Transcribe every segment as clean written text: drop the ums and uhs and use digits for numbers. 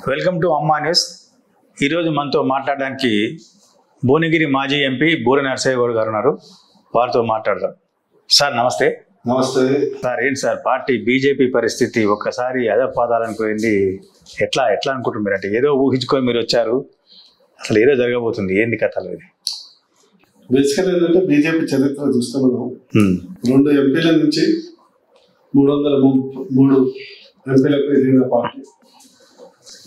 Welcome to అమ్మా news. ఈరోజు మనతో మాట్లాడడానికి భువనగిరి మాజీ ఎంపీ బూర నరసయ్య గౌడ్ గారు ఉన్నారు. వారితో మాట్లాడదాం. సార్ నమస్తే. నమస్తే సార్. ఏంటి సార్ పార్టీ బీజేపీ పరిస్థితి ఒక్కసారి అధపాదాలకు పోయింది. ఎట్లా అనుకుంటున్నారు? మీరు అంటే ఏదో ఊహించుకొని మీరు వచ్చారు, అసలు ఏదో జరగబోతుంది. ఏంది కథలు ఇది? బేసికల్ ఏంటంటే బీజేపీ చరిత్ర చూస్తే మనం 2 ఎంపీల నుంచి 303 ఎంపీలకు ఎదిగిన పార్టీ.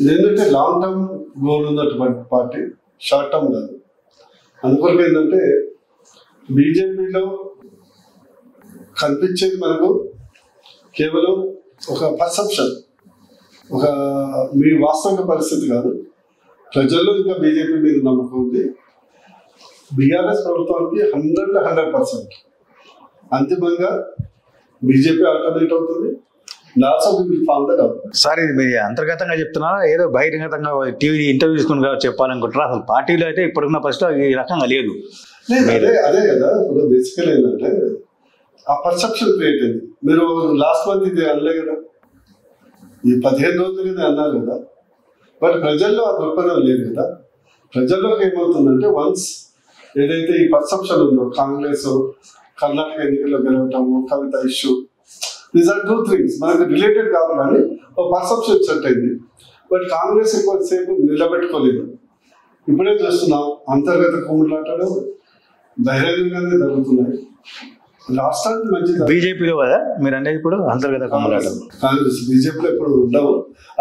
ఇదేంటంటే లాంగ్ టర్మ్ గోల్ ఉన్నటువంటి పార్టీ, షార్ట్ టర్మ్ కాదు. అందుకొరకు ఏంటంటే బీజేపీలో కనిపించేది మనకు కేవలం ఒక పర్సెప్షన్, ఒక మీ వాస్తవిక పరిస్థితి కాదు. ప్రజల్లో ఇంకా బీజేపీ మీద నమ్మకం ఉంది. బీఆర్ఎస్ ప్రభుత్వానికి 100% అంతిమంగా బీజేపీ ఆల్టర్నేట్ అవుతుంది. సార్ ఇది మీరు అంతర్గతంగా చెప్తున్నారా, ఏదో బహిరంగతంగా టీవీ ఇంటర్వ్యూ తీసుకుని చెప్పాలనుకుంటారా? అసలు పార్టీలో అయితే ఇప్పుడున్న పరిస్థితి ఈ రకంగా లేదు. అదే కదా. ఇప్పుడు బేసికల్ ఏంటంటే ఆ పర్సెప్షన్ క్రియేట్ అయింది. మీరు లాస్ట్ మంత్ ఇది అనలే కదా, ఈ 15 రోజులుగానే అన్నారు కదా. బట్ ప్రజల్లో ఆ దృక్పథం లేదు కదా. ప్రజల్లోకి ఏమవుతుందంటే వన్స్ ఏదైతే ఈ పర్సెప్షన్ ఉందో, కాంగ్రెస్ కర్ణాటక ఎన్నికల్లో గెలవటము, కవిత ఇష్యూ, దీస్ ఆర్ 2 things మనకు రిలేటెడ్ కాదు, కానీ ఒక పర్సెప్షన్ సెట్ అయింది. బట్ కాంగ్రెస్ ఎక్కువసేపు నిలబెట్టుకోలేదు. ఇప్పుడే చూస్తున్నాం అంతర్గత కుమ్ములాటలు బహిరంగంగానే జరుగుతున్నాయి. రాష్ట్రానికి మంచిది బీజేపీలో కదా మీరు అనేది. ఇప్పుడు అంతర్గత కుమ్ములాటలు కాంగ్రెస్ బీజేపీలో ఎప్పుడు ఉండవు.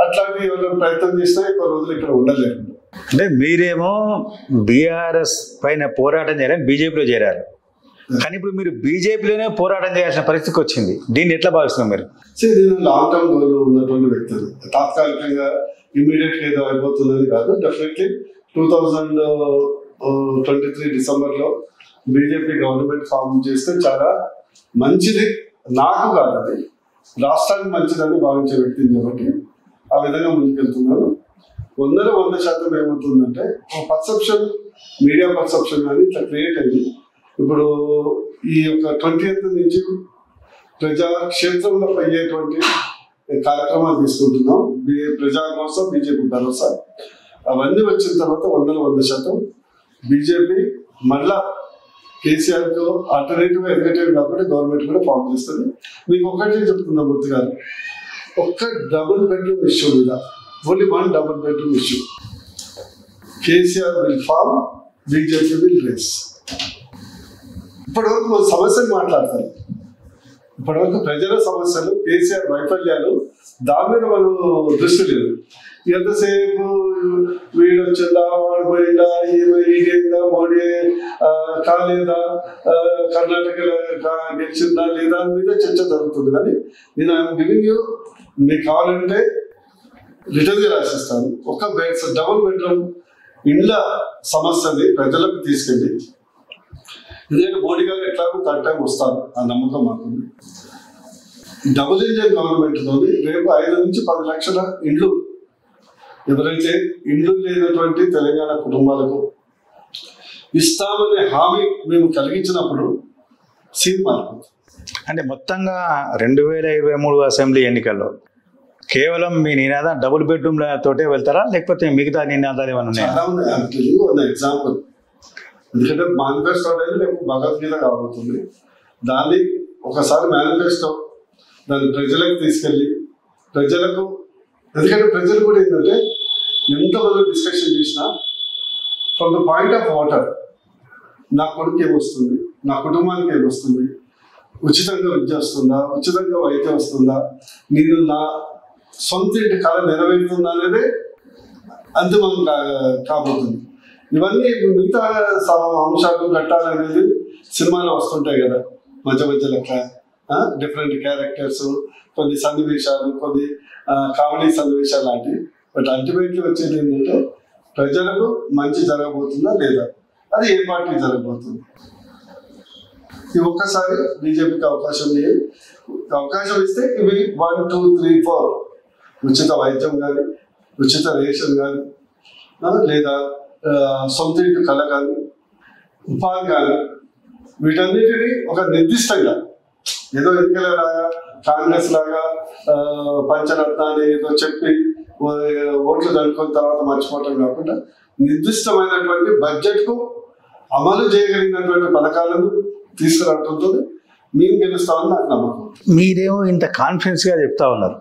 అట్లాంటి ఎవరైనా ప్రయత్నం చేసినా ఎక్కువ రోజులు ఇక్కడ ఉండలేరు. అంటే మీరేమో బీఆర్ఎస్ పైన పోరాటం చేయాలని బీజేపీలో చేరారు, కానీ ఇప్పుడు మీరు బీజేపీలోనే పోరాటం చేయాల్సిన పరిస్థితికి వచ్చింది. దీన్ని ఎట్లా భావిస్తున్నారు మీరు? నేను లాంగ్ టర్మ్ గోల్ ఉన్నటువంటి వ్యక్తులు, తాత్కాలికంగా ఇమీడియట్ గా ఏదో అయిపోతున్నది కాదు. డెఫినెట్లీ 2023 డిసెంబర్లో బీజేపీ గవర్నమెంట్ ఫామ్ చేస్తే చాలా మంచిది. నాకు కాదు, అది రాష్ట్రానికి మంచిదని భావించే వ్యక్తిని కాబట్టి ఆ విధంగా ముందుకెళ్తున్నారు. 100% ఏమవుతుందంటే ఒక పర్సెప్షన్, మీడియా పర్సెప్షన్ కానీ ఇట్లా క్రియేట్ అయింది. ఇప్పుడు ఈ యొక్క 20th నుంచి ప్రజాక్షేత్రంలో అయ్యేటువంటి కార్యక్రమాలు తీసుకుంటున్నాం. ప్రజా కోసం బీజేపీ భరోసా అవన్నీ వచ్చిన తర్వాత 100% బీజేపీ మళ్ళా కేసీఆర్కు ఆల్టర్నేటివ్ ఎడ్యుకేటెడ్ కాబట్టి గవర్నమెంట్ కూడా ఫామ్ చేస్తుంది. మీకు ఒకటే చెప్తున్నా మూర్తి గారు, ఒక్క డబుల్ బెడ్రూమ్ ఇష్యూ మీద, only 1 double bedroom issue, KCR will form, BJP will rise. ఇప్పటివరకు మన సమస్యలు మాట్లాడతారు. ఇప్పటివరకు ప్రజల సమస్యలు, కేసీఆర్ వైఫల్యాలు, దాని మీద మనం దృష్టి లేదు. ఎంతసేపు వీడు వచ్చిందా, వాడు పోయిందా, ఈడైందా, మోడీ కాలేదా, కర్ణాటకలో గెలిచిందా లేదా దాని మీద చర్చ జరుగుతుంది. కానీ నేను ఐఎమ్ గివింగ్ యూ, మీకు కావాలంటే రిటర్న్గా రాసిస్తాను. ఒక డబుల్ బెడ్రూమ్ ఇండ్ల సమస్యని ప్రజలకు తీసుకెళ్ళి, ఎందుకంటే మోడీ గారు ఎట్లాగో 3rd time వస్తారు, ఆ నమ్మకం మాకుంది. డబుల్ ఇంజిన్ గవర్నమెంట్తోని రేపు 5 నుంచి 10 లక్షల ఇండ్లు, ఎవరైతే ఇండ్లు లేనటువంటి తెలంగాణ కుటుంబాలకు ఇస్తామనే హామీ మేము కలిగించినప్పుడు సీన్ మారిపోతుంది. అంటే మొత్తంగా 2023 అసెంబ్లీ ఎన్నికల్లో కేవలం మీ నినాదం డబుల్ బెడ్రూమ్ తోటే వెళ్తారా, లేకపోతే మిగతా నినాదాలు ఏమైనా ఉన్నాయా? ఎగ్జాంపుల్, ఎందుకంటే మేనిఫెస్టో అనేది రేపు భగవద్గీత కాబోతుంది. దాన్ని ఒకసారి మేనిఫెస్టో దాన్ని ప్రజలకు తీసుకెళ్ళి, ప్రజలకు, ఎందుకంటే ప్రజలు కూడా ఏంటంటే ఎంతమంది డిస్కషన్ చేసినా from the point of water, నా కొడుకు ఏమొస్తుంది, నా కుటుంబానికి ఏమొస్తుంది, ఉచితంగా విద్య వస్తుందా, ఉచితంగా వైద్యం వస్తుందా, నేను నా సొంత ఇంటి కళ నెరవేరుతుందా అనేది అంతిమం కాబోతుంది. ఇవన్నీ మిగతా అంశాలు, ఘట్టాలు అనేది సినిమాలో వస్తుంటాయి కదా, మధ్య మధ్యలో డిఫరెంట్ క్యారెక్టర్స్, కొన్ని సన్నివేశాలు, కొన్ని కామెడీ సన్నివేశాలు లాంటివి. బట్ అల్టిమేట్లీ వచ్చేది ఏంటంటే ప్రజలకు మంచి జరగబోతుందా లేదా, అది ఏ పార్టీ జరగబోతుంది. ఈ ఒక్కసారి బీజేపీకి అవకాశం ఇస్తే ఇవి 1, 2, 3, 4 ఉచిత వైద్యం కానీ, ఉచిత రేషన్ కానీ, లేదా సొంత ఇంటి కళ కానీ, ఉపాధి కానీ, వీటన్నిటిని ఒక నిర్దిష్టంగా ఏదో ఎన్నికల లాగా కాంగ్రెస్ లాగా పంచరత్నాన్ని ఏదో చెప్పి ఓట్లు దండుకున్న తర్వాత మర్చిపోవటం కాకుండా నిర్దిష్టమైనటువంటి బడ్జెట్కు అమలు చేయగలిగినటువంటి పథకాలను తీసుకురావడంతో మేము గెలుస్తామని నాకు నమ్మకం. మీరేమో ఇంత కాన్ఫిడెన్స్గా చెప్తా ఉన్నారు,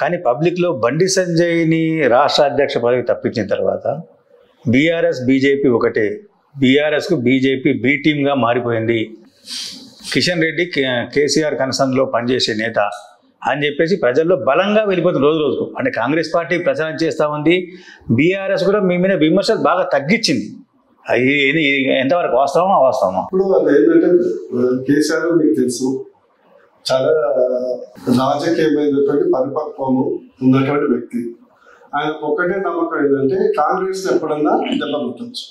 కానీ పబ్లిక్లో బండి సంజయ్ని రాష్ట్ర అధ్యక్ష పదవి తప్పించిన తర్వాత బీఆర్ఎస్ బీజేపీ ఒకటే, బీఆర్ఎస్కు బీజేపీ బీ టీమ్గా మారిపోయింది, కిషన్ రెడ్డి కేసీఆర్ కన్సర్న్లో పనిచేసే నేత అని చెప్పేసి ప్రజల్లో బలంగా వెళ్ళిపోతుంది రోజు రోజుకు. అంటే కాంగ్రెస్ పార్టీ ప్రచారం చేస్తూ ఉంది, బీఆర్ఎస్ కూడా మీ మీద విమర్శలు బాగా తగ్గించింది. ఇది ఎంతవరకు వాస్తవమా అవాస్తవమా? ఇప్పుడు అది ఏంటంటే కేసీఆర్ మీకు తెలుసు చాలా రాజకీయమైనటువంటి పరిపక్వము ఉన్నటువంటి వ్యక్తి. ఆయనకు ఒక్కటే నమ్మకం ఏంటంటే కాంగ్రెస్ ఎప్పుడన్నా దెబ్బ కొట్టచ్చు,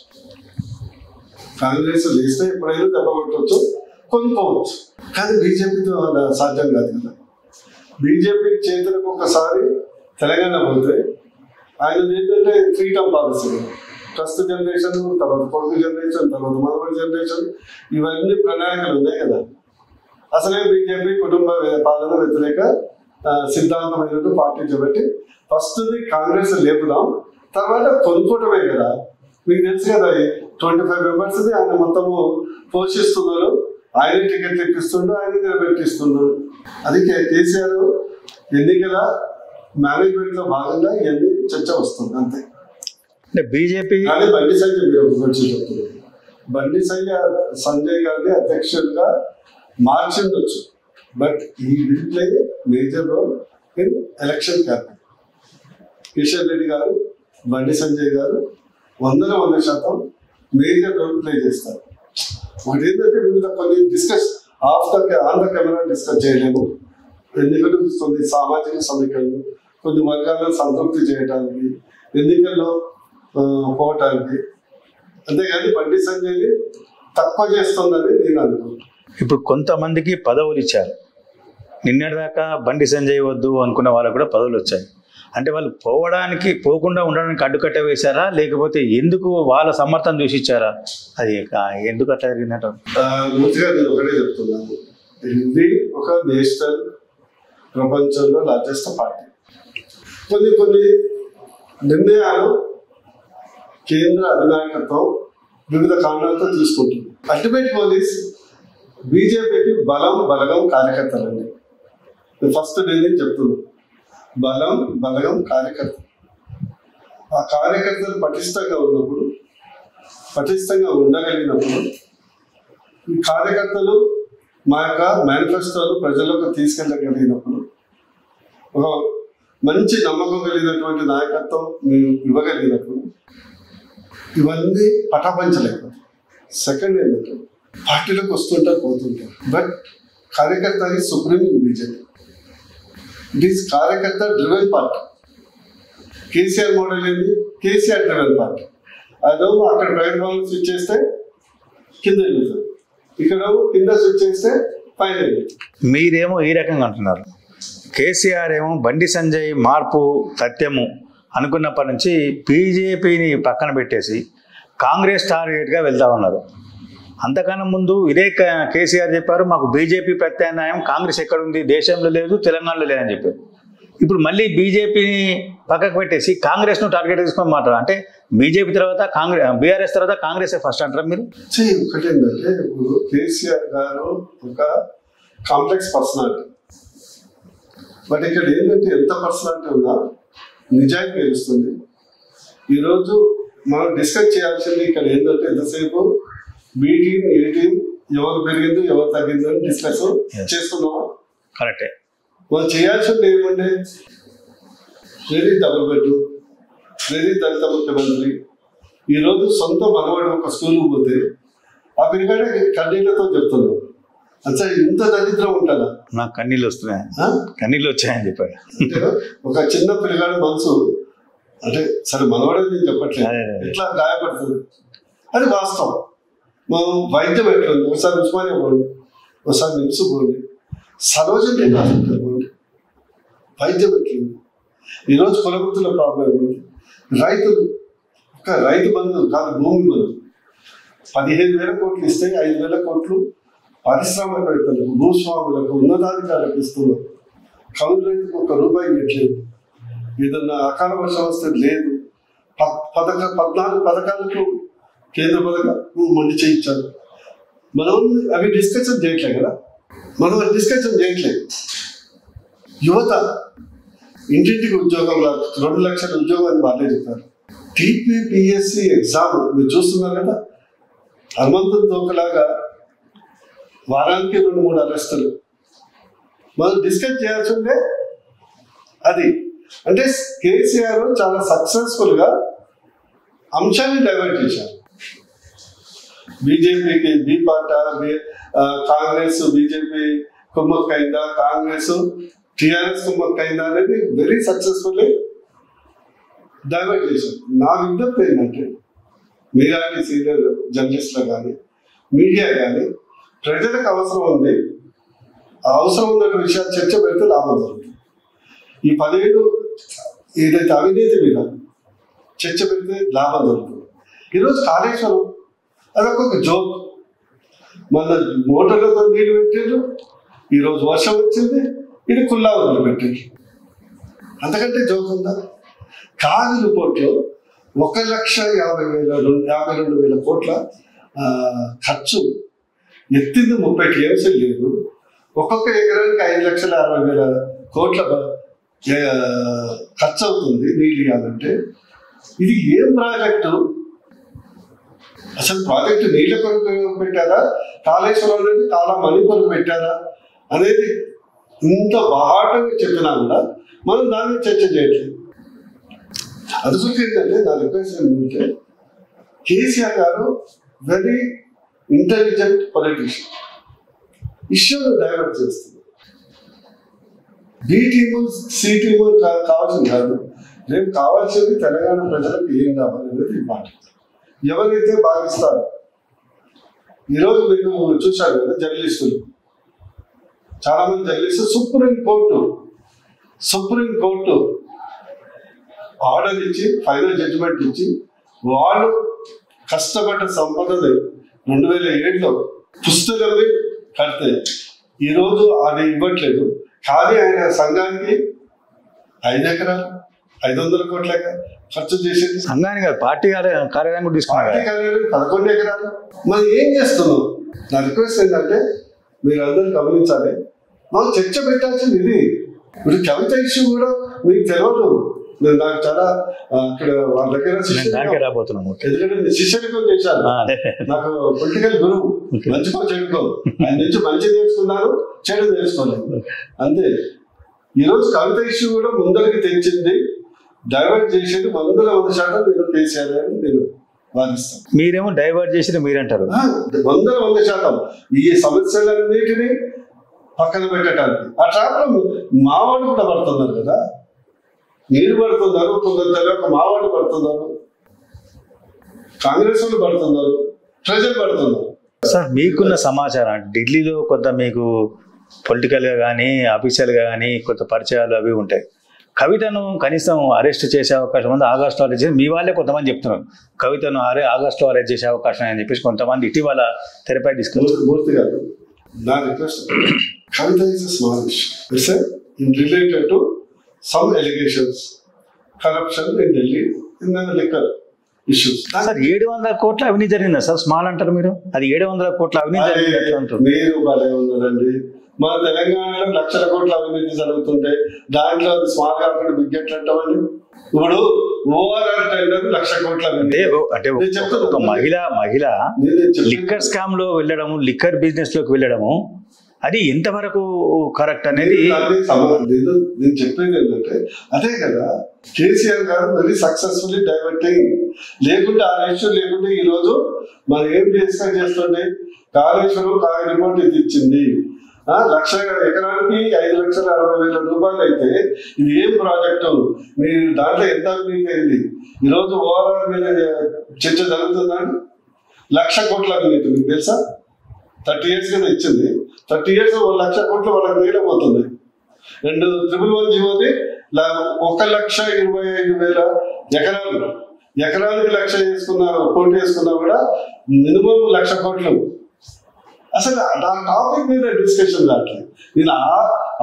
కాంగ్రెస్ లేస్తే ఎప్పుడైనా దెబ్బ కొట్టవచ్చు, కొనుక్కోవచ్చు. కానీ బీజేపీతో సాధ్యం కాదు కదా. బీజేపీ చేతులకు ఒకసారి తెలంగాణ పోతే ఆయన ఏంటంటే ఫ్రీడమ్ పాలసీ, ఫస్ట్ జనరేషన్, తర్వాత కొడుకు జనరేషన్, తర్వాత మనవడి జనరేషన్, ఇవన్నీ ప్రణాళికలు ఉన్నాయి కదా. అసలే బీజేపీ కుటుంబ పాలన వ్యతిరేక సిద్ధాంతమైనట్టు పార్టీ చేపట్టి ఫస్ట్ది కాంగ్రెస్ లేపుదాం, తర్వాత కొనుక్కోవటమే కదా. మీకు తెలుసు కదా 25 మెంబర్స్ది ఆయన మొత్తము పోషిస్తున్నారు, ఆయనే టికెట్ ఇప్పిస్తుండ్రు, ఆయనే నిలబెట్టిస్తుండ్రు. అది కేసీఆర్ ఎన్నికల మేనేజ్మెంట్ లో భాగంగా ఇవన్నీ చర్చ వస్తుంది అంతే. అంటే బీజేపీ కానీ బండి సంజయ్ మీరు ఒక విషయం చెప్తున్నారు, బండి సంజయ్ గారిని అధ్యక్షుడిగా మార్చిండొచ్చు, బట్ ఈ will play major role in election campaign. Kishan Reddy గారు, బండి సంజయ్ గారు 100% మేజర్ రోల్ ప్లే చేస్తారు. ఒకటి ఏంటంటే వివిధ కొన్ని discuss on the camera discuss చేయలేము, ఎందుకంటే కొన్ని సామాజిక సమీకరణలు, కొన్ని వర్గాలను సంతృప్తి చేయడానికి, ఎన్నికల్లో పోవటానికి. అంతేగాని బండి సంజయ్ని తక్కువ చేస్తుందని నేను అనుకుంటున్నాను. ఇప్పుడు కొంతమందికి పదవులు ఇచ్చారు, నిన్నటిదాకా బండి సంజయ్ వద్దు అనుకున్న వాళ్ళకు కూడా పదవులు వచ్చాయి. అంటే వాళ్ళు పోకుండా ఉండడానికి అడ్డుకట్ట వేశారా, లేకపోతే ఎందుకు వాళ్ళ సమర్థం చూసి ఇచ్చారా? అది ఎందుకు అట్లా జరిగిందంట? పూర్తిగా నేను ఒకటే చెప్తున్నాను, ఇది ఒక నేషనల్ ప్రపంచంలో లార్జెస్ట్ పార్టీ. కొన్ని నిర్ణయాలు కేంద్ర అధినాయకత్వం వివిధ కారణాలతో తీసుకుంటుంది. అల్టిమేట్ పోలీస్ బీజేపీకి బలగం కార్యకర్తలండి. ఫస్ట్ నేను చెప్తున్నాను, బలగం కార్యకర్త. ఆ కార్యకర్తలు పటిష్టంగా ఉండగలిగినప్పుడు ఈ కార్యకర్తలు మా యొక్క మేనిఫెస్టోలు ప్రజలకు తీసుకెళ్ళగలిగినప్పుడు, ఒక మంచి నమ్మకం కలిగినటువంటి నాయకత్వం మేము ఇవ్వగలిగినప్పుడు ఇవన్నీ పటాపంచలేకపోతాయి. సెకండ్ ఏంటంటే పార్టీలోకి వస్తుంటారు పోతుంటారు, బట్ కార్యకర్త is supreme in BJP. It is కార్యకర్త డ్రివెన్ పార్టీ. కేసీఆర్ మోడల్ ఏంది? KCR driven party. అదో అక్కడ ప్రైవేట్ భవన్ స్విచ్ చేస్తే కింద వెళ్తుంది, ఇక్కడ కింద స్విచ్ చేస్తే పైన వెళ్తుంది. మీరేమో ఈ రకంగా అంటున్నారు, కేసీఆర్ ఏమో బండి సంజయ్ మార్పు సత్యము అనుకున్నప్పటి నుంచి బీజేపీని పక్కన పెట్టేసి కాంగ్రెస్ టార్గెట్గా వెళ్తా ఉన్నారు. అంతకన్నా ముందు ఇదే కేసీఆర్ చెప్పారు, మాకు బీజేపీ ప్రత్యామ్నాయం కాంగ్రెస్ ఎక్కడుంది, దేశంలో లేదు, తెలంగాణలో లేదని చెప్పారు. ఇప్పుడు మళ్ళీ బీజేపీని పక్కకు పెట్టేసి కాంగ్రెస్ను టార్గెట్ తీసుకొని మాట్లాడారు. అంటే బీజేపీ తర్వాత బీఆర్ఎస్ తర్వాత కాంగ్రెస్ ఫస్ట్ అంటారు మీరు? ఒకటి ఏంటంటే ఇప్పుడు కేసీఆర్ గారు ఒక కాంప్లెక్స్ పర్సనాలిటీ, బట్ ఇక్కడ ఏంటంటే ఎంత పర్సనాలిటీ ఉన్నా నిజాయితీ తెలుస్తుంది. ఈరోజు మనం డిస్కస్ చేయాల్సింది ఇక్కడ ఏంటంటే ఎంతసేపు బి టీం, ఏ టీం, ఎవరు పెరిగింది ఎవరు తగ్గింది అని డిస్కస్ చేస్తున్నామా? కరెక్టే. వాళ్ళు చేయాల్సింది ఏమంటే వెరీ డబుల్ బెడ్రూమ్, వెరీ దళిత ముఖ్యమంత్రి. ఈరోజు సొంత మనవాడు ఒక స్కూల్కి పోతే ఆ పిల్లగాడే కన్నీళ్లతో చెప్తున్నాడు, అచ్చా ఇంత దరిద్రం ఉంటుందా? నాకు కన్నీళ్ళు వస్తున్నాయి, కన్నీళ్ళు వచ్చాయని చెప్పాడు. అంటే ఒక చిన్న పిల్లగాడి మనసు అంటే సరే మనవాడని నేను చెప్పట్లేదు, ఎట్లా గాయపడుతుంది అది వాస్తవం. మనం వైద్యం ఎట్లుంది, ఒకసారి ఉస్మానియా పోండి, ఒకసారి నిమ్స్ పోండి, సరోజని హాస్పిటల్ పోండి, వైద్యం ఎట్లుంది. ఈరోజు కులవృత్తుల ప్రాబ్లం ఏమిటి? రైతులు ఒక రైతు బంధు కాదు, భూమి బంధు 15,000 కోట్లు ఇస్తే 5,000 కోట్లు పారిశ్రామికవేత్తలకు, భూస్వాములకు, ఉన్నతాధికారులకు ఇస్తున్నారు. కౌలు రైతుకు 1 రూపాయి ఇవ్వట్లేదు. ఏదన్నా అకాల వర్షం వస్తే లేదు. 14 పథకాలకు కేంద్ర పథకాలు మండి చేయించారు. మనం అవి డిస్కషన్ చేయట్లేదు కదా, మనం డిస్కషన్ చేయట్లేదు. యువత ఇంటింటికి ఉద్యోగం 2 లక్షల ఉద్యోగం అని వాళ్ళే చెప్పారు. టీపీపీఎస్సీ ఎగ్జామ్ మీరు చూస్తున్నారు కదా, హనుమంతుని తోకలాగా వారానికి 2-3 అరెస్టులు. మనం డిస్కస్ చేయాల్సిందే అది. అంటే కేసీఆర్ చాలా సక్సెస్ఫుల్ గా అంశాన్ని డైవర్ట్ చేశారు. బీజేపీకి బి పార్ట్, కాంగ్రెస్ బీజేపీ కుమ్మక్కైందా, కాంగ్రెస్ టిఆర్ఎస్ కుమ్మక్కైందా అనేది వెరీ సక్సెస్ఫుల్లీ డైవర్ట్ చేశారు. నా విజ్ఞప్తి ఏంటంటే మీలాంటి సీనియర్ జర్నలిస్టులు కానీ మీడియా కానీ ప్రజలకు అవసరం ఉంది, అవసరం ఉన్న విషయాలు చర్చ పెడితే లాభం జరుగుతుంది. ఈ 10 ఏళ్ళు ఏదైతే అవినీతి మీద చర్చ పెడితే లాభం జరుగుతుంది. ఈరోజు కాళేశ్వరం అదొక జోక్. మన మోటార్లతో నీళ్ళు పెట్టారు, ఈరోజు వర్షం వచ్చింది, ఇది కుల్లా వదిలిపెట్టారు. అంతకంటే జోక్ ఉందా? కాగిలు పోర్టులో 1,50,000 కోట్ల ఖర్చు, ఎత్తింది 30 టీఎంసీలు లేదు. ఒక్కొక్క ఎకరానికి 5,60,000 కోట్ల ఖర్చు అవుతుంది నీళ్ళు ఇవ్వాలంటే. ఇది ఏం ప్రాజెక్టు? అసలు ప్రాజెక్టు నీళ్ళ కొరకు పెట్టారా, కాళేశ్వరం అనేది చాలా మనీ కొరకు పెట్టారా అనేది ఇంత బాటంగా చెప్పినా కూడా మనం దాని మీద చర్చ చేయట్లేదు. అందుకు ఏంటంటే నా రిక్వెస్ట్ ఏంటంటే కేసీఆర్ గారు వెరీ ఇంటెలిజెంట్ పొలిటీషియన్, ఇష్యూను డైవర్ట్ చేస్తుంది. బి టీము సి టీము కావాల్సింది కాదు, రేపు కావాల్సింది తెలంగాణ ప్రజలకు ఏం కావాలనేది ఇంపార్టెంట్. ఎవరైతే భావిస్తారో, ఈరోజు మీరు చూశారు కదా జర్నలిస్టులు, చాలా మంది జర్నలిస్టులు సుప్రీంకోర్టు ఆర్డర్ ఇచ్చి ఫైనల్ జడ్జిమెంట్ ఇచ్చి వాళ్ళు కష్టపడ్డ సంపదని 2007లో పుస్తకాలు కడితే ఈరోజు అది ఇవ్వట్లేదు. కానీ ఆయన సంఘానికి 5 ఎకరాలు 500 కోట్ల ఖర్చు చేసింది. సంఘానికి పార్టీ కార్యాలయం 11 ఎకరాలు. మరి ఏం చేస్తున్నాం? నా రిక్వెస్ట్ ఏంటంటే మీరు అందరూ గమనించాలి, మనం చర్చ పెట్టాల్సింది ఇది. ఇప్పుడు కవిత ఇష్యూ కూడా మీకు తెలియదు. నేను నాకు చాలా అక్కడ వాళ్ళ దగ్గర ఎందుకంటే శిష్యరికం చేశాను. నాకు పొలిటికల్ గురువు, మంచికో చెడుకో, ఆయన నుంచి మంచి నేర్చుకున్నాను, చెడు నేర్చుకోలేదు అంతే. ఈరోజు కవిత ఇష్యూ కూడా ముందరికి తెచ్చింది, డైవర్ట్ చేసేది 100% నేను కేసీఆర్ అని నేను వాదిస్తాను. మీరేమో డైవర్ట్ చేసి మీరంటారు 100% ఈ సమస్యలన్నిటినీ పక్కన పెట్టడానికి. ఆ ట్రాప్ లో మావాడు కూడా పడుతున్నారు కదా, మీరు పడుతున్నారు, కొందరు తెలియక మావాడు పడుతున్నారు, కాంగ్రెస్ వాళ్ళు పడుతున్నారు, ప్రజలు పడుతున్నారు. సార్ మీకున్న సమాచారం ఢిల్లీలో కొంత మీకు పొలిటికల్గా కానీ అఫీషియల్గా కానీ కొంత పరిచయాలు అవి ఉంటాయి. కవితను కనీసం అరెస్ట్ చేసే అవకాశం ఉంది, ఆగస్టులో అరెస్ట్ చేసి మీ వాళ్ళే కొంతమంది చెప్తున్నారు కవితను ఆగస్టులో అరెస్ట్ చేసే అవకాశం అని చెప్పేసి కొంతమంది ఇటీవల తెరపై తీసుకొచ్చారు. మూర్తి గారు, నా request, Kavitha is a small issue in related to some allegations, corruption in Delhi in the liquor issues. Sir 700 కోట్ల అవినీతి జరిగిందా సార్? స్మాల్ అంటారు మీరు, అది 700 కోట్ల అవినీతి జరిగింది. మీరు బాగా ఉన్నారండి. మన తెలంగాణలో లక్షల కోట్ల అవినీతి జరుగుతుంటే దాంట్లో అది స్మాల్ కాకుండా బిగ్ ఎట్లంటామండి. ఇప్పుడు ఓవరాల్ టెండర్ 1,00,000 కోట్ల అంటే ఒక మహిళ లిక్కర్ స్కామ్ లో వెళ్ళడము, లిక్కర్ బిజినెస్ లోకి వెళ్ళడము, అది ఎంతవరకు కరెక్ట్ అనేది నేను చెప్పేది ఏంటంటే అదే కదా, కేసీఆర్ గారు వెరీ సక్సెస్ఫుల్లీ డైవర్టింగ్. లేకుంటే ఆ ఇష్యూ లేకుంటే ఈ రోజు మనం ఏం డిస్కస్ చేస్తుండే, కాళేశ్వరం రిపోర్ట్ ఇది ఇచ్చింది, 1,00,000 ఎకరానికి 5,60,000 రూపాయలు అయితే ఇది ఏం ప్రాజెక్టు, మీరు దాంట్లో ఎంత అవినీతి అయింది? ఈరోజు ఓవరాల్ మీద చర్చ జరుగుతుందని 1,00,000 కోట్ల అవినీతి మీకు తెలుసా? 30 years కింద ఇచ్చింది, 30 years 1,00,000 కోట్లు వాళ్ళకి వేయకపోతుంది. 211 జీవోది 1,25,000 ఎకరాలు, ఎకరానికి 1,00,000 కోట్లు వేసుకున్నా కూడా మినిమం 1,00,000 కోట్లు. అసలు ఆ టాపిక్ మీద డిస్కషన్ రావట్లేదు. నేను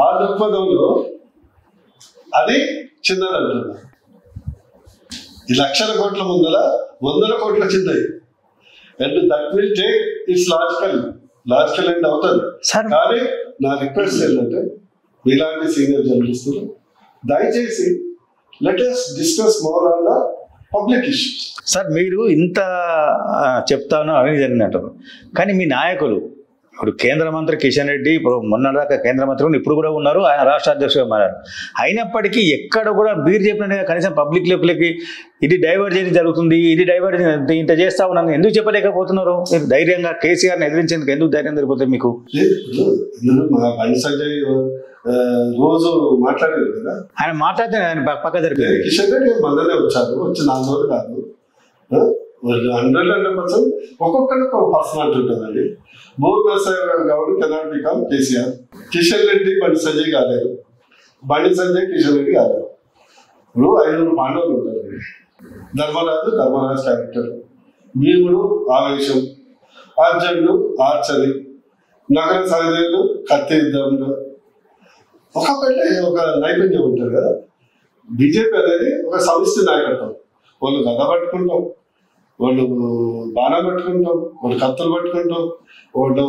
ఆ దృక్పథంలో అది చిన్నది అంటున్నారు. ఈ లక్షల కోట్ల ముందర 100 కోట్ల చిన్నది. And that will take its logical end అవుతుంది. కానీ నా రిక్వెస్ట్ ఏంటంటే మీలాంటి సీనియర్ జర్నలిస్టులు దయచేసి let us discuss more on the public issues. Sir మీరు ఇంత చెప్తాను అని జరిగినట్టు, కానీ మీ నాయకులు ఇప్పుడు కేంద్ర మంత్రి కిషన్ రెడ్డి ఇప్పుడు మొన్నదాకా కేంద్ర మంత్రి ఇప్పుడు కూడా ఉన్నారు, ఆయన రాష్ట్ర అధ్యక్షుడిగా మారారు. అయినప్పటికీ ఎక్కడ కూడా మీరు చెప్పినట్టుగా కనీసం పబ్లిక్ లోపలికి ఇది డైవర్జన్ జరుగుతుంది, ఇది డైవర్జన్ ఇంత చేస్తా ఉన్నాను ఎందుకు చెప్పలేకపోతున్నారు? మీరు ధైర్యంగా కేసీఆర్ని ఎదిరించేందుకు ఎందుకు ధైర్యం సరిపోతుంది మీకు? బండి సంజయ్ రోజు మాట్లాడారు కదా, ఆయన మాట్లాడితే ఆయన పక్క జరిపింది. కిషన్ రెడ్డి మననే వచ్చారు, వచ్చి 4 రోజులు కాదు 100% ఒక్కొక్కరికి ఒక పర్సనాలిటీ ఉంటుందండి. బోర్ నరసయ్య గారు కాబట్టి కెనాట్ బికమ్ కేసీఆర్. కిషన్ రెడ్డి బండి సంజయ్ కాలేదు, బండి సంజయ్ కిషన్ రెడ్డి కాలేదు. ఇప్పుడు 5 పాండవులు ఉంటారు. ధర్మరాజు క్యారెక్టర్, భీముడు ఆవేశం, అర్జునుడు ఆర్చరీ, నగర సహదేవుడు కత్తి యుద్ధంలో ఒక్కొక్కటి ఒక నైపుణ్యం ఉంటుంది కదా. బీజేపీ అనేది ఒక సమిష్టి నాయకత్వం. వాళ్ళు గద పట్టుకుంటాం, వాళ్ళు బాణం పట్టుకుంటాం, వాళ్ళు కత్తులు పట్టుకుంటాం, వాళ్ళు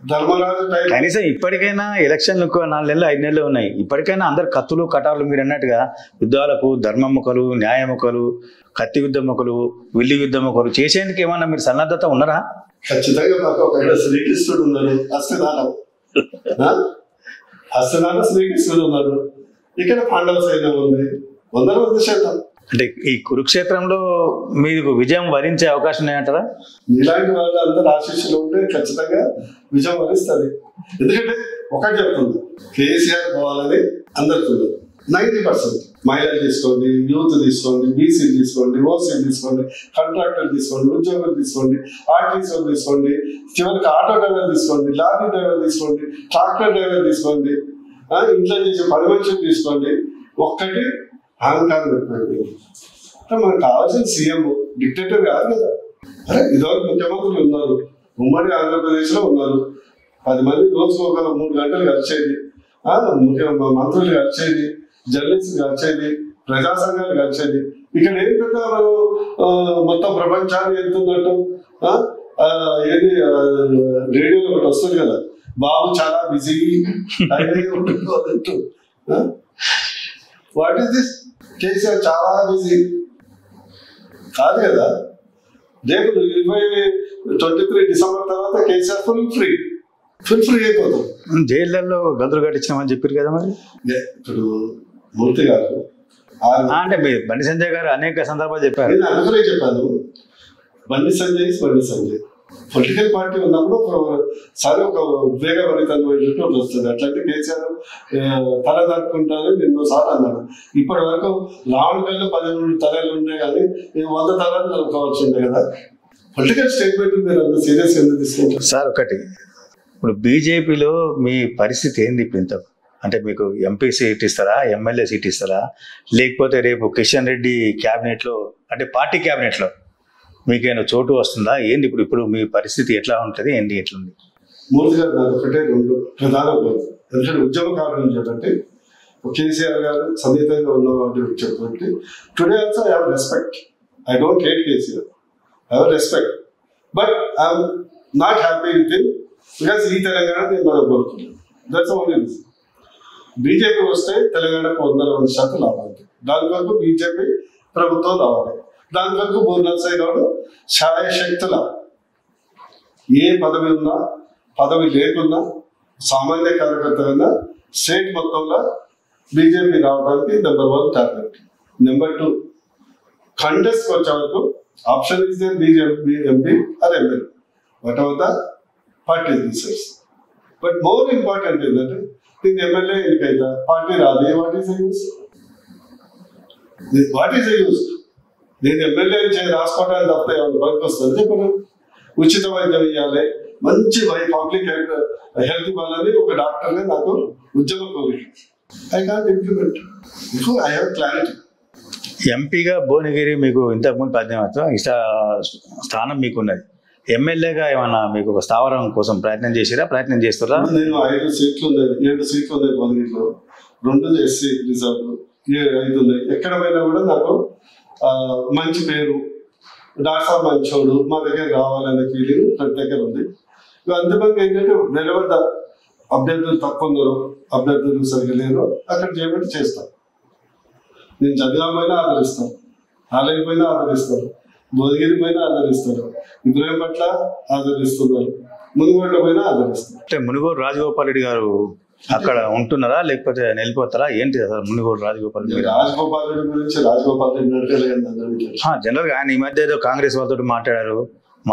ధర్మరాజు టైప్. కనీసం ఇప్పటికైనా ఎలక్షన్లు 4 నెలలు 5 నెలలు ఉన్నాయి, ఇప్పటికైనా అందరు కత్తులు కటార్లు మీరు అన్నట్టుగా యుద్ధాలకు ధర్మముఖలు, న్యాయముఖలు, కత్తి యుద్ధముఖలు, విల్లు యుద్ధముఖలు చేసేందుకు ఏమన్నా మీరు సన్నద్ధత ఉన్నారా? ఖచ్చితంగా మాకు ఒక శ్రీకృష్ణుడు ఉన్నాడు, హస్తనాథ శ్రీకృష్ణుడు ఉన్నాడు. ఇక్కడ పాండవ సైన్యం ఉంది, 100%. అంటే ఈ కురుక్షేత్రంలో మీకు విజయం వరించే అవకాశం ఉన్నాయంటారా? మీలాంటి వాళ్ళు అందరూ ఆశీస్సులు ఉంటే ఖచ్చితంగా విజయం వరిస్తుంది. ఎందుకంటే ఒకటి చెప్తుంది, కేసీఆర్ పోవాలని అందరికీ 90%. మహిళలు తీసుకోండి, యూత్ తీసుకోండి, బీసీ తీసుకోండి, ఓసీ తీసుకోండి, కాంట్రాక్టర్ తీసుకోండి, ఉద్యోగులు తీసుకోండి, ఆర్టీసీ తీసుకోండి, చివరికి ఆటో డ్రైవర్ తీసుకోండి, లారీ డ్రైవర్ తీసుకోండి, ట్రాక్టర్ డ్రైవర్ తీసుకోండి, ఇంట్లో చేసే 10 మనుషులు తీసుకోండి. ఒక్కటి అహంకారం ఎక్కువైపోయింది. మనకు కావాల్సిన సీఎం డిక్టేటర్ కాదు కదా. అరే ఇదివరకు ముఖ్యమంత్రులు ఉన్నారు, ఉమ్మడి ఆంధ్రప్రదేశ్లో ఉన్నారు, 10 మంది రోజుకు ఒక 3 గంటలు కలిసేది, మంత్రులు కలిసేది, జర్నలిస్టులు కలిసేది, ప్రజా సంఘాలు కలిసేది. ఇక్కడ ఏం పెద్ద మనం మొత్తం ప్రపంచాన్ని వెళ్తున్నట్టు ఏది రేడియోలో ఒకటి వస్తుంది కదా, బాబు చాలా బిజీ ఉంటున్నట్టు. What is this? కేసీఆర్ చాలా బిజీ కాదు కదా. రేపు 2023 డిసెంబర్ తర్వాత కేసీఆర్ ఫుల్ ఫ్రీ అయిపోతాం. జైళ్లలో గదులు కట్టించామని చెప్పారు కదా. మరి ఇప్పుడు మూర్తి గారు అంటే బండి సంజయ్ గారు అనేక సందర్భాలు చెప్పారు. నేను అందుకనే చెప్పాను, బండి సంజయ్ పొలిటికల్ పార్టీ ఉన్నప్పుడు సరే ఒక ఉద్వేగభరితమైనటువంటి వస్తుంది. అట్లయితే కేసీఆర్ తల దాటుకుంటానని ఎన్నోసార్లు అన్నాడు. ఇప్పటి వరకు రావణ కళ్ళు 13 తలలు ఉన్నాయి, కానీ 100 తలాలు నడుకోవాల్సి ఉండే కదా. పొలిటికల్ స్టేట్మెంట్ మీరు అంత సీరియస్ ఎందుకు తీసుకుంటారు సార్? ఒకటి, ఇప్పుడు బీజేపీలో మీ పరిస్థితి ఏంది ఇప్పుడు? ఇంత అంటే మీకు ఎంపీ సీట్ ఇస్తారా, ఎమ్మెల్యే సీట్ ఇస్తారా, లేకపోతే రేపు కిషన్ రెడ్డి క్యాబినెట్లో అంటే పార్టీ క్యాబినెట్లో మీకేమైనా చోటు వస్తుందా? ఏంది ఇప్పుడు మీ పరిస్థితి ఎట్లా ఉంటుంది, ఏంటి ఎట్లుంది? మూర్తి గారు నాకు ఒకటే 2 ప్రధాన కోరిక. ఎందుకంటే ఉద్యమకారులు చెప్పండి, కేసీఆర్ గారు సన్నిహితంగా ఉన్నవాడు చెప్పండి. Today also I have respect. I don't hate KCR, I have respect, but I'm not happy with him because ఈ తెలంగాణ నేను మనం కోరుకున్నాను. That's only reason. బీజేపీ వస్తే తెలంగాణకు 100% లాభాలు. దాని వరకు బీజేపీ ప్రభుత్వం రావాలి. దాని వరకు బోర్ నరసయ్య గౌడ్ శాయశక్తుల ఏ పదవి ఉన్నా పదవి లేకున్నా సామాన్య కార్యకర్తలైనా స్టేట్ మొత్తంలో బీజేపీ రావడానికి నెంబర్ 1 టార్గెట్. నెంబర్ 2 కంటెస్ట్కి వచ్చే వరకు option is there, BJP MP or MLA, whatever the party decides. But more important ఏంటంటే దీన్ని ఎమ్మెల్యే ఎన్నికైతే పార్టీ రాదు. What is the use? నేను ఎమ్మెల్యే రాసుకోవడానికి తప్ప పనికి వస్తుంది చెప్పను. ఉచిత వైద్యం ఇవ్వాలి, మంచి పబ్లిక్ హెల్త్ ఇవ్వాలని ఒక డాక్టర్గా నాకు ఉద్యమ కోరిక. I can't implement before I have clarity. ఎంపీగా భువనగిరి మీకు ఇంతకుముందు 18 స్థానం మీకున్నది. ఎమ్మెల్యేగా ఏమన్నా మీకు ఒక స్థావరం కోసం ప్రయత్నం ప్రయత్నం చేస్తారా? నేను 5 సీట్లు ఉన్నాయి, 7 సీట్లు ఉన్నాయి భువనగిరిలో. 2 ఎస్సీ రిజర్వ్, అవుతున్నాయి. ఎక్కడ పోయినా కూడా నాకు మంచి పేరు, డాక్టర్ మంచోడు, మా దగ్గర రావాలనే ఫీలింగ్ ప్రతి దగ్గర ఉంది. అంతమంది ఏంటంటే వెలువడ్డ అభ్యర్థులు తక్కువ ఉన్నారు, అభ్యర్థులు సరిగ్గా లేరు, అక్కడ చేయబట్టి చేస్తాం. నేను చదివామైనా ఆదరిస్తాను, ఆలయం పైన ఆదరిస్తాను, భువనగిరి పైన ఆదరిస్తారు, ఇబ్రాహిం పట్ల ఆదరిస్తున్నారు, మునుగోడ్ల పైన ఆదరిస్తారు. అంటే మునుగోడు రాజగోపాల్ రెడ్డి గారు అక్కడ ఉంటున్నారా లేకపోతే వెళ్ళిపోతారా ఏంటి అసలు మునుగోడు రాజగోపాల్ రెడ్డి? రాజగోపాల్ రెడ్డి గురించి రాజగోపాల్ రెడ్డి అంటే జనరల్ గా ఆయన ఈ మధ్య ఏదో కాంగ్రెస్ వాళ్ళతో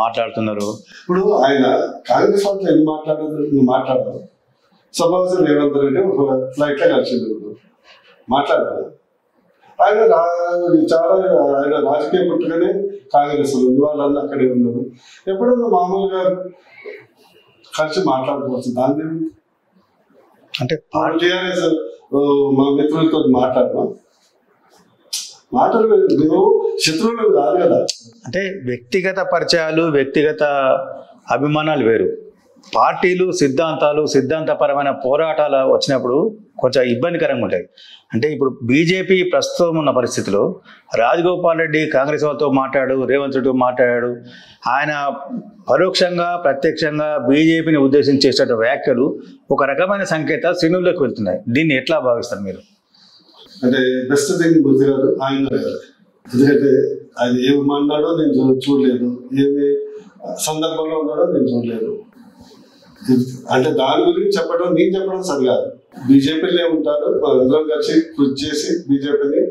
మాట్లాడుతున్నారు. ఇప్పుడు ఆయన కాంగ్రెస్ వాళ్ళతో ఎందుకు మాట్లాడదు? సపోజ్ రేవంత్ రెడ్డి ఒక ఫ్లైట్ లో కలిసింది, మాట్లాడారు. ఆయన చాలా ఆయన రాజకీయ పుట్టుకనే కాంగ్రెస్ ఉంది, వాళ్ళందరూ అక్కడే ఉన్నారు. ఎప్పుడన్నా మామూలుగా కలిసి మాట్లాడుకోవచ్చు. దాని అంటే టీఆర్ఎస్ మా మిత్రులతో మాటలు మేము శత్రువులు కాదు కదా. అంటే వ్యక్తిగత పరిచయాలు, వ్యక్తిగత అభిమానాలు వేరు. పార్టీలు, సిద్ధాంతపరమైన పోరాటాలు వచ్చినప్పుడు కొంచెం ఇబ్బందికరంగా ఉంటాయి. అంటే ఇప్పుడు బీజేపీ ప్రస్తుతం ఉన్న పరిస్థితిలో రాజగోపాల్ రెడ్డి కాంగ్రెస్ వాళ్ళతో మాట్లాడు, రేవంత్ రెడ్డితో మాట్లాడాడు. ఆయన పరోక్షంగా ప్రత్యక్షంగా బీజేపీని ఉద్దేశించి చేసే వ్యాఖ్యలు ఒక రకమైన సంకేతాలు శ్రేణుల్లోకి వెళ్తున్నాయి. దీన్ని ఎట్లా భావిస్తారు మీరు? అంటే బెస్ట్ థింగ్ బుద్ధి గారు ఆయన, ఎందుకంటే ఆయన ఏమి మాట్లాడో నేను చూడలేదు, ఏమి సందర్భంలో ఉన్నాడో నేను చూడలేదు. అంటే దాని గురించి చెప్పడం, నేను చెప్పడం సరికాదు. బీజేపీలో ఉంటాడు, అందరం కలిసి కృషి చేసి బీజేపీని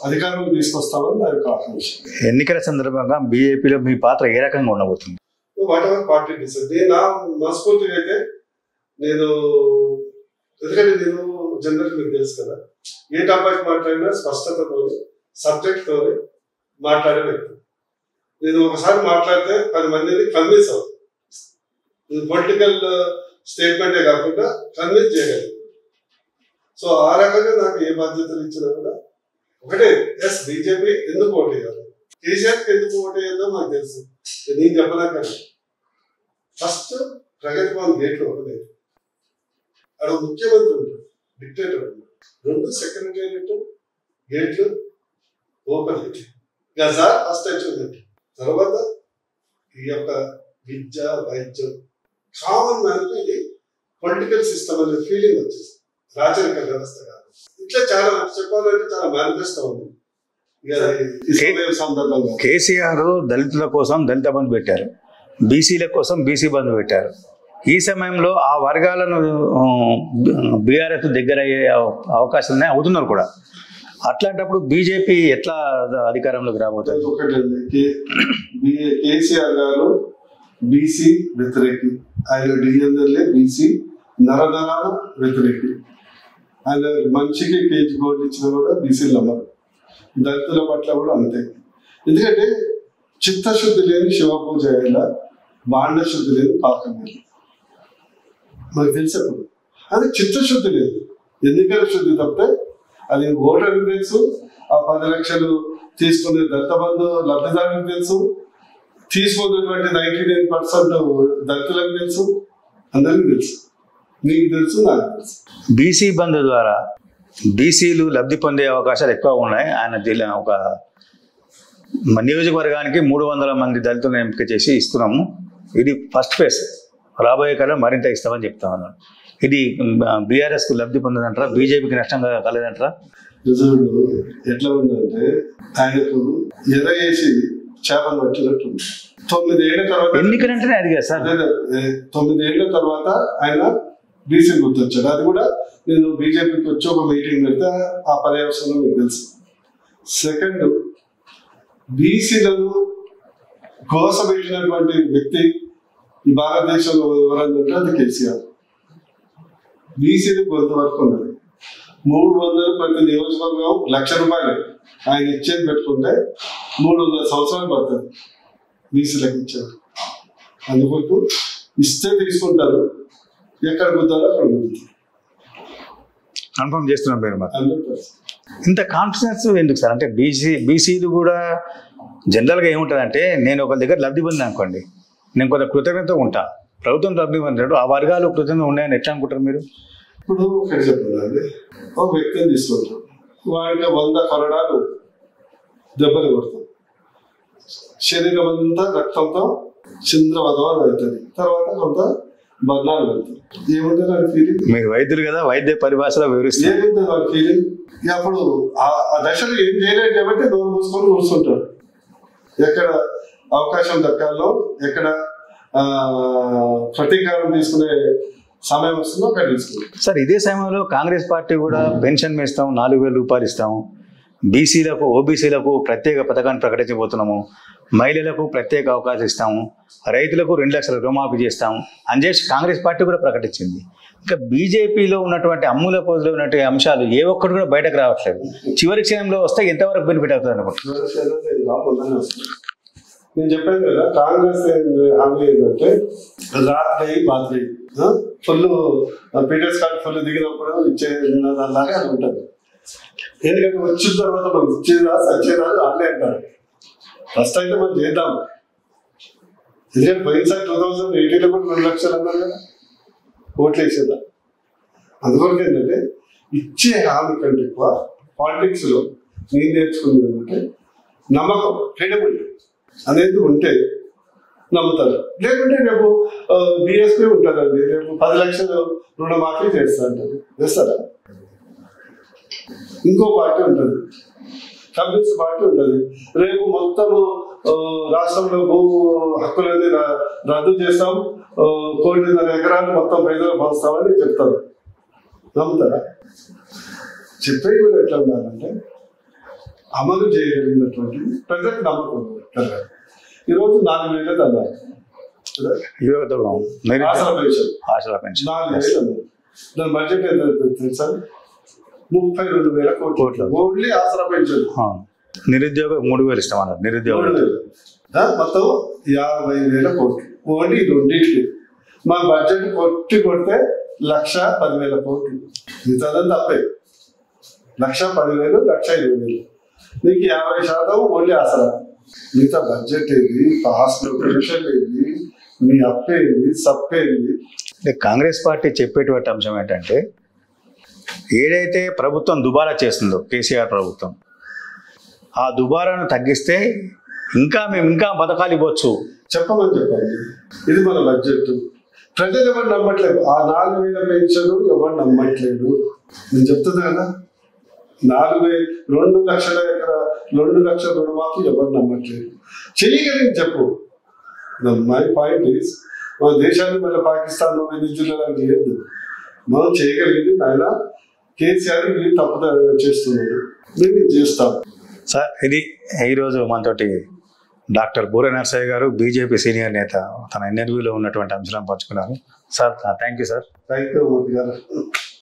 అధికారంలో తీసుకొస్తామని నా యొక్క ఆకాంక్ష. ఎన్నికల సందర్భంగా బీజేపీలో మీ పాత్ర ఏ రకంగా ఉండబోతుంది? What ever party decide. నా మనస్ఫూర్తిగా అయితే నేను, ఎందుకంటే నేను జనరల్ మీకు తెలుసు కదా, ఏ టాపిక్ మాట్లాడినా స్పష్టతతో సబ్జెక్ట్తో మాట్లాడే వ్యక్తి. నేను ఒకసారి మాట్లాడితే 10 మందిని కన్విన్స్ అవుతుంది. పొలిటికల్ స్టేట్మెంటే కాకుండా కన్విన్స్ చేయగలరు. సో ఆ రకంగా నాకు ఏ బాధ్యతలు ఇచ్చినా కూడా ఒకటే, ఎస్ బీజేపీ ఎందుకు ఓటు వేయాలి, కేసీఆర్కి ఎందుకు ఓటు వేయాలో నాకు తెలుసు. నేను చెప్పలేకన్నా ఫస్ట్ ప్రగతి భవన్ గేట్లు ఒకలేదు, అక్కడ ముఖ్యమంత్రి ఉంటాడు, డిక్టేటర్ ఉంటాడు, 2 సెక్రటేరియట్ గేట్లు ఓపెన్ అయితే సార్ ఫస్ట్ అచీవ్మెంట్. తర్వాత ఈ యొక్క విద్య, వైద్యం, కామన్ మ్యాన్కి ఇది పొలిటికల్ సిస్టమ్ అనే ఫీలింగ్ వచ్చేసి రాచరిక వ్యవస్థ కాదు. ఇట్లా చాలా చెప్పాలంటే చాలా మేనిఫెస్టో ఉంది. కేసీఆర్ దళితుల కోసం దళిత బంధు పెట్టారు, బీసీల కోసం బీసీ బంధు పెట్టారు. ఈ సమయంలో ఆ వర్గాలను బీఆర్ఎస్ దగ్గర అయ్యే అవకాశం ఉన్నాయి, అవుతున్నారు కూడా. అట్లాంటప్పుడు బీజేపీ ఎట్లా అధికారంలోకి రాబోతుంది? ఒకటి, కేసీఆర్ గారు బీసీ వ్యతిరేకి, ఆయన డిఎన్ఎల్ఏ బీసీ నరనరాల వ్యతిరేకి. ఆయన మనిషికి కేజీ గోల్డ్ ఇచ్చినా కూడా బీసీలు నమ్మరు, దళితుల పట్ల కూడా అంతే. ఎందుకంటే చిత్తశుద్ధి లేని శివ పూజ అయ్యేలా, బాండ శుద్ధి లేని పాకం లేదు. మనకు తెలిసేప్పుడు అది చిత్తశుద్ధి లేదు, ఎన్నికల శుద్ధి తప్పితే అది ఓటర్కి తెలుసు. ఆ 10 లక్షలు తీసుకునే దళిత బంధు లబ్ధిదారులకు తెలుసు, తీసుకున్నటువంటి 99% దళితులకు తెలుసు, అందరికీ తెలుసు, నీకు తెలుసు, నాకు తెలుసు. బీసీ బంధు ద్వారా బీసీలు లబ్ధి పొందే అవకాశాలు ఎక్కువ ఉన్నాయి. ఆయన జిల్లా ఒక నియోజకవర్గానికి 300 మంది దళితులను ఎంపిక చేసి ఇస్తున్నాము. ఇది ఫస్ట్ ఫేజ్, రాబోయే కాలం మరింత ఇస్తామని చెప్తా ఉన్నాను. ఇది బీఆర్ఎస్కు లబ్ధి పొందదంటారా, బీజేపీకి నష్టం కలదంటారా? రిజర్వ్ ఎట్లా ఉందంటే ఆయనకు ఎరగేసి చేపలు పట్టినట్టు 9 ఏళ్ల తర్వాత ఎన్నికలంటేనే అది కదా సార్. 9 ఏళ్ల తర్వాత ఆయన బీసీ గుర్తొచ్చాడు. అది కూడా నేను బీజేపీకి వచ్చి ఒక మీటింగ్ పెడితే ఆ పర్యవసనం మీకు తెలుసు. సెకండ్, బీసీలను కోసపెట్టినటువంటి వ్యక్తి ఈ భారతదేశంలో ఎవరంటే అది కేసీఆర్. బీసీలు కొంతవరకు ఉన్నది 300 ప్రతి నియోజకవర్గం ₹1,00,000 ఆయన ఇచ్చేది పెట్టుకుంటే 300 సంవత్సరాలు పడుతుంది బీసీలకు ఇచ్చారు. అందుకు ఇస్తే తీసుకుంటారు, ఎక్కడ కుదరో అక్కడ కుదురుతారు. కన్ఫర్మ్ చేస్తున్నాం పేరు. 100%. ఇంత కాన్ఫిడెన్స్ ఎందుకు సార్? అంటే బీసీలు కూడా జనరల్గా ఏముంటుందంటే, నేను ఒక దగ్గర లబ్ధి పొందిన అనుకోండి, నేను కొంత కృతజ్ఞత ఉంటా. ప్రభుత్వం లబ్ధి పొందినట్టు ఆ వర్గాలు కృతజ్ఞత ఉన్నాయని ఎట్లా అనుకుంటారు మీరు? ఇప్పుడు ఒకటి చెప్పండి, ఒక వ్యక్తిని తీసుకుంటాం, వాడికి 100 కొరడాలు దెబ్బలు కొడతాం, శరీరం అంతా రక్తంతో చింద్రవధం అవుతుంది, తర్వాత కొంత బర్ణాలు పెడతాం. ఏముంటుంది వాడి ఫీలింగ్? మీరు వైద్యులు కదా, వైద్య పరిభాషలో వివరిస్తారు. ఏముంటుంది వాడి ఫీలింగ్? అప్పుడు ఆ దశలో ఏం చేయలేదు కాబట్టి నోరు మూసుకొని కూర్చుంటాడు. ఎక్కడ అవకాశం దక్కాలో, ఎక్కడ ప్రతీకారం తీసుకునే సమయం వస్తుందో అక్కడ తీసుకుంటాం. సార్, ఇదే సమయంలో కాంగ్రెస్ పార్టీ కూడా పెన్షన్ ఇస్తాం, 4,000 రూపాయలు ఇస్తాము, బీసీలకు ఓబీసీలకు ప్రత్యేక పథకాన్ని ప్రకటించబోతున్నాము, మహిళలకు ప్రత్యేక అవకాశం ఇస్తాము, రైతులకు 2 లక్షల రుణమాఫీ చేస్తాము అని చేసి కాంగ్రెస్ పార్టీ కూడా ప్రకటించింది. ఇంకా బీజేపీలో ఉన్నటువంటి అమ్ముల పొదిలో ఉన్నటువంటి అంశాలు ఏ ఒక్కటి కూడా బయటకు రావట్లేదు. చివరి క్షణంలో వస్తే ఎంతవరకు బెనిఫిట్ అవుతుంది అనుకుంటున్నాను. నేను చెప్పాను కదా, కాంగ్రెస్ హామీ ఏంటంటే రాత్రి బాత్రి ఫుల్ పీటర్స్ కార్డ్ ఫుల్ దిగినప్పుడు ఇచ్చేదాకా అది ఉంటుంది. ఎందుకంటే వచ్చిన తర్వాత మనం ఇచ్చేదా సచ్చేదా అన్నీ అంటారు. ఫస్ట్ అయితే మనం చేద్దాం. ఎందుకంటే పోయినసారి 2018లో కూడా 2 లక్షలు అన్నారు కదా, ఓట్లు వేసేదా. అందువరకు ఏంటంటే ఇచ్చే హామీ కంటే ఎక్కువ పాలిటిక్స్ లో నేను నేర్చుకుంది ఏంటంటే నమ్మకం, క్రెడిబిలిటీ అనేది ఉంటే నమ్ముతారు. లేకుంటే రేపు బిఎస్పీ ఉంటుందండి, రేపు 10 లక్షలు రుణమాఫీ చేస్తా అంటారు, చేస్తారా? ఇంకో పార్టీ ఉంటుంది, కమ్యూనిస్ట్ పార్టీ ఉంటుంది, రేపు మొత్తము రాష్ట్రంలో భూ హక్కులన్నీ రద్దు చేస్తాం, 1.5 ఎకరాలు మొత్తం ప్రజలు పంచుతామని చెప్తారు. నమ్ముతారా? చెప్పేది కూడా ఎట్లా ఉండాలంటే అమలు చేయగలిగినటువంటి ప్రజలకు నమ్మకం కలగాలి. ఈరోజు 4,000 అన్నారు, ఆసరా పెన్షన్ 4,000 అన్నారు. దాని బడ్జెట్ ఎంత తెలుసా? 32,000 కోట్లు ఓన్లీ ఆసరా పెన్షన్. నిరుద్యోగ 3,000 ఇస్తామన్నారు. నిరుద్యోగ మొత్తం 50,000 కోట్లు ఓన్లీ రెండింటికి. మా బడ్జెట్ కొడితే 1,10,000 కోట్లు. మిగతాదని తప్పే. 1,10,000, 1,20,000. నీకు 50% ఓన్లీ ఆసరా. మిగతా బడ్జెట్ ఏది, పాస్ట్ పెన్షన్ ఏది, మీ అప్పేది, సప్పేది. కాంగ్రెస్ పార్టీ చెప్పేటువంటి అంశం ఏంటంటే, ఏదైతే ప్రభుత్వం దుబారా చేస్తుందో కేసీఆర్ ప్రభుత్వం, ఆ దుబారాను తగ్గిస్తే మేము ఇంకా పథకాలు ఇవ్వచ్చు. చెప్పమని చెప్పండి. ఇది మన బడ్జెట్. ప్రజలు ఎవరు నమ్మట్లేదు. ఆ 4,000 పెన్షన్ ఎవరు నమ్మట్లేదు. నేను చెప్తుంది కదా, 2 లక్షల రుణమాఫీ ఎవరు నమ్మట్లేదు. చేయగలిగి చెప్పు. మై పాయింట్ ఈస్, మన దేశాన్ని మళ్ళీ పాకిస్తాన్ వెనిజులా చేయొద్దు. మనం చేయగలిగింది ఆయన కేసీఆర్ తప్పు చేస్తున్నాడు, మేము చేస్తాం. సార్, ఇది ఈరోజు మనతోటి డాక్టర్ బూర నర్సయ్య గారు, బీజేపీ సీనియర్ నేత, తన ఇంటర్వ్యూలో ఉన్నటువంటి అంశాలను పంచుకున్నారు. Sir, thank you sir. Thank you Modi గారు.